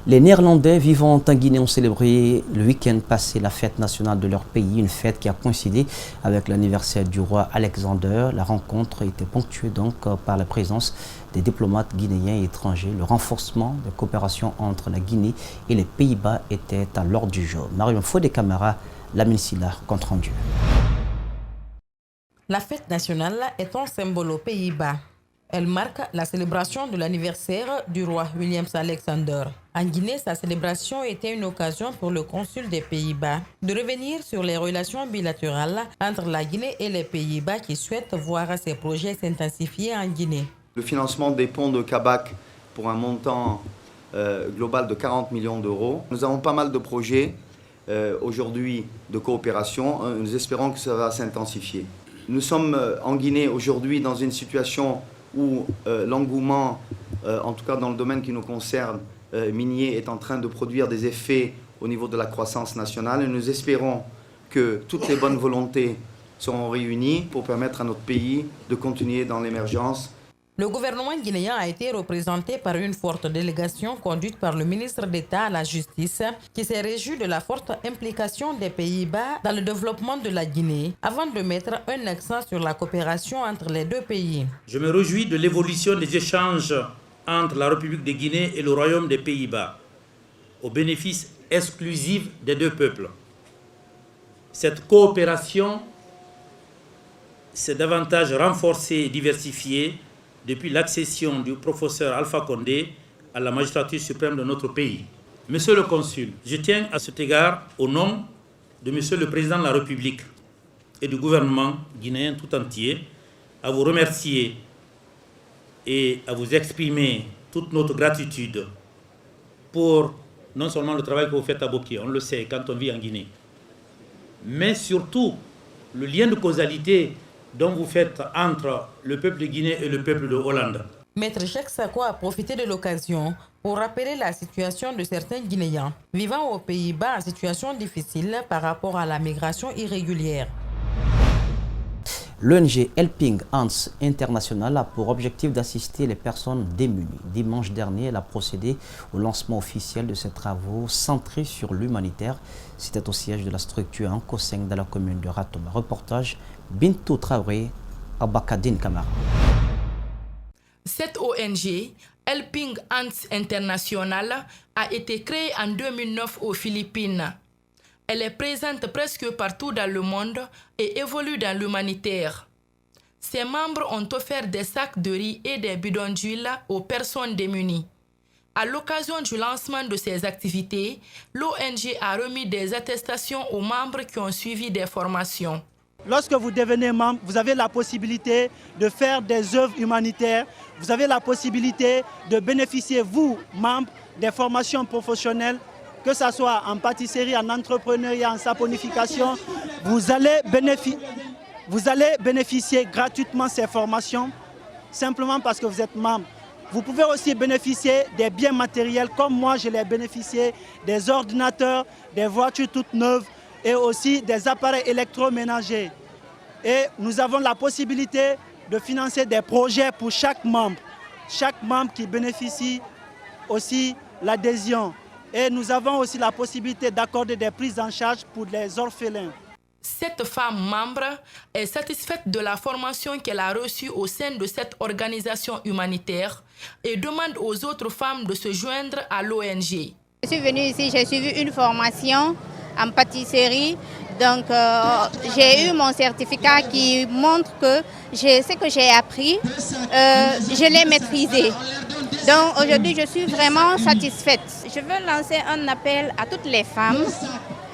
Les Néerlandais vivant en Guinée ont célébré le week-end passé la fête nationale de leur pays, une fête qui a coïncidé avec l'anniversaire du roi Alexander. La rencontre était ponctuée donc par la présence des diplomates guinéens et étrangers. Le renforcement de coopération entre la Guinée et les Pays-Bas était à l'ordre du jour. Marion Fodé Camara, Lamine Silla, compte rendu. La fête nationale est un symbole aux Pays-Bas. Elle marque la célébration de l'anniversaire du roi William Alexander. En Guinée, sa célébration était une occasion pour le consul des Pays-Bas de revenir sur les relations bilatérales entre la Guinée et les Pays-Bas qui souhaitent voir ces projets s'intensifier en Guinée. Le financement des ponts de Kabac pour un montant global de 40 millions d'euros. Nous avons pas mal de projets aujourd'hui de coopération. Nous espérons que ça va s'intensifier. Nous sommes en Guinée aujourd'hui dans une situation où l'engouement, en tout cas dans le domaine qui nous concerne, minier, est en train de produire des effets au niveau de la croissance nationale. Et nous espérons que toutes les bonnes volontés seront réunies pour permettre à notre pays de continuer dans l'émergence. Le gouvernement guinéen a été représenté par une forte délégation conduite par le ministre d'État à la Justice qui s'est réjoui de la forte implication des Pays-Bas dans le développement de la Guinée avant de mettre un accent sur la coopération entre les deux pays. Je me réjouis de l'évolution des échanges entre la République de Guinée et le Royaume des Pays-Bas au bénéfice exclusif des deux peuples. Cette coopération s'est davantage renforcée et diversifiée depuis l'accession du professeur Alpha Condé à la magistrature suprême de notre pays. Monsieur le Consul, je tiens à cet égard, au nom de Monsieur le Président de la République et du gouvernement guinéen tout entier, à vous remercier et à vous exprimer toute notre gratitude pour non seulement le travail que vous faites à Boké, on le sait quand on vit en Guinée, mais surtout le lien de causalité dont vous faites entre le peuple de Guinée et le peuple de Hollande. Maître Cheikh Sako a profité de l'occasion pour rappeler la situation de certains Guinéens vivant aux Pays-Bas en situation difficile par rapport à la migration irrégulière. L'ONG Helping Hands International a pour objectif d'assister les personnes démunies. Dimanche dernier, elle a procédé au lancement officiel de ses travaux centrés sur l'humanitaire. C'était au siège de la structure en Koseng dans la commune de Ratoma. Reportage Bintou Traoré, Abakadine Kamara. Cette ONG, Helping Hands International, a été créée en 2009 aux Philippines. Elle est présente presque partout dans le monde et évolue dans l'humanitaire. Ses membres ont offert des sacs de riz et des bidons d'huile aux personnes démunies. À l'occasion du lancement de ces activités, l'ONG a remis des attestations aux membres qui ont suivi des formations. Lorsque vous devenez membre, vous avez la possibilité de faire des œuvres humanitaires. Vous avez la possibilité de bénéficier, vous, membres, des formations professionnelles, que ce soit en pâtisserie, en entrepreneuriat, en saponification. Vous allez bénéficier gratuitement de ces formations, simplement parce que vous êtes membre. Vous pouvez aussi bénéficier des biens matériels, comme moi je l'ai bénéficié, des ordinateurs, des voitures toutes neuves, et aussi des appareils électroménagers. Et nous avons la possibilité de financer des projets pour chaque membre qui bénéficie aussi l'adhésion. Et nous avons aussi la possibilité d'accorder des prises en charge pour les orphelins. Cette femme membre est satisfaite de la formation qu'elle a reçue au sein de cette organisation humanitaire et demande aux autres femmes de se joindre à l'ONG. Je suis venue ici, j'ai suivi une formation en pâtisserie. Donc j'ai eu mon certificat qui montre que ce que j'ai appris, je l'ai maîtrisé. Donc aujourd'hui je suis vraiment satisfaite. Je veux lancer un appel à toutes les femmes,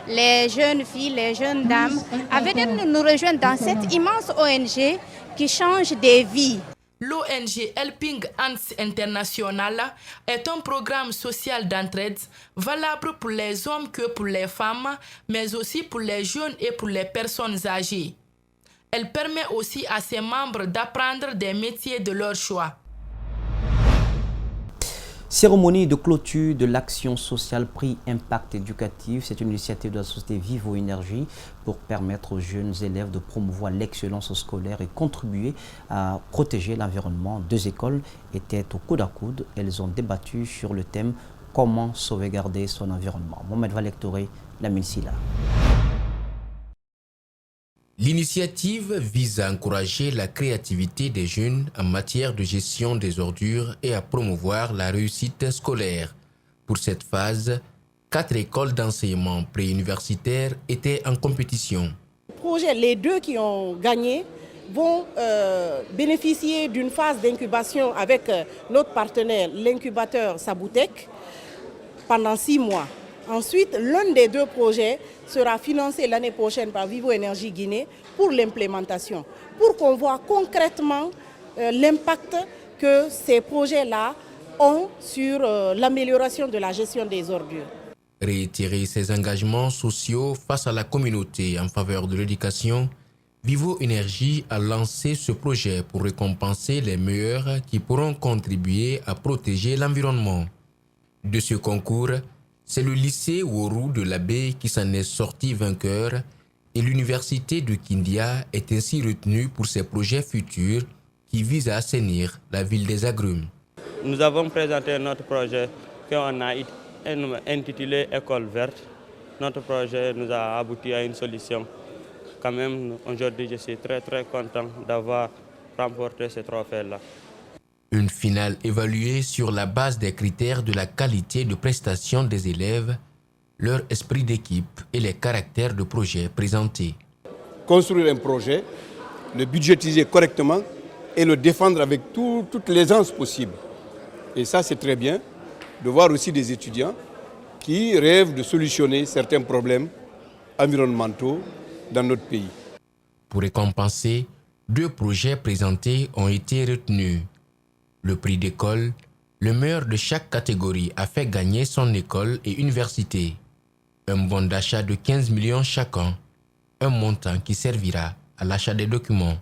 les jeunes filles, les jeunes dames, à venir nous rejoindre dans cette immense ONG qui change des vies. L'ONG Helping Hands International est un programme social d'entraide valable pour les hommes que pour les femmes, mais aussi pour les jeunes et pour les personnes âgées. Elle permet aussi à ses membres d'apprendre des métiers de leur choix. Cérémonie de clôture de l'action sociale Prix Impact Éducatif. C'est une initiative de la société Vivo Énergie pour permettre aux jeunes élèves de promouvoir l'excellence scolaire et contribuer à protéger l'environnement. Deux écoles étaient au coude à coude. Elles ont débattu sur le thème comment sauvegarder son environnement. Mohamed Valectoré, Lamine Silla. L'initiative vise à encourager la créativité des jeunes en matière de gestion des ordures et à promouvoir la réussite scolaire. Pour cette phase, 4 écoles d'enseignement préuniversitaire étaient en compétition. Les 2 qui ont gagné vont bénéficier d'une phase d'incubation avec notre partenaire, l'incubateur Saboutek, pendant 6 mois. Ensuite, l'un des 2 projets sera financé l'année prochaine par Vivo Énergie Guinée pour l'implémentation, pour qu'on voit concrètement l'impact que ces projets-là ont sur l'amélioration de la gestion des ordures. Réitérer ses engagements sociaux face à la communauté en faveur de l'éducation, Vivo Énergie a lancé ce projet pour récompenser les meilleurs qui pourront contribuer à protéger l'environnement. De ce concours, c'est le lycée Worou de l'Abbé qui s'en est sorti vainqueur et l'université de Kindia est ainsi retenue pour ses projets futurs qui visent à assainir la ville des agrumes. Nous avons présenté notre projet qu'on a intitulé École verte. Notre projet nous a abouti à une solution. Quand même, aujourd'hui, je suis très content d'avoir remporté ce trophée-là. Une finale évaluée sur la base des critères de la qualité de prestation des élèves, leur esprit d'équipe et les caractères de projet présentés. Construire un projet, le budgétiser correctement et le défendre avec toute l'aisance possible. Et ça, c'est très bien de voir aussi des étudiants qui rêvent de solutionner certains problèmes environnementaux dans notre pays. Pour récompenser, 2 projets présentés ont été retenus. Le prix d'école, le meilleur de chaque catégorie a fait gagner son école et université. Un bon d'achat de 15 millions chacun, un montant qui servira à l'achat des documents.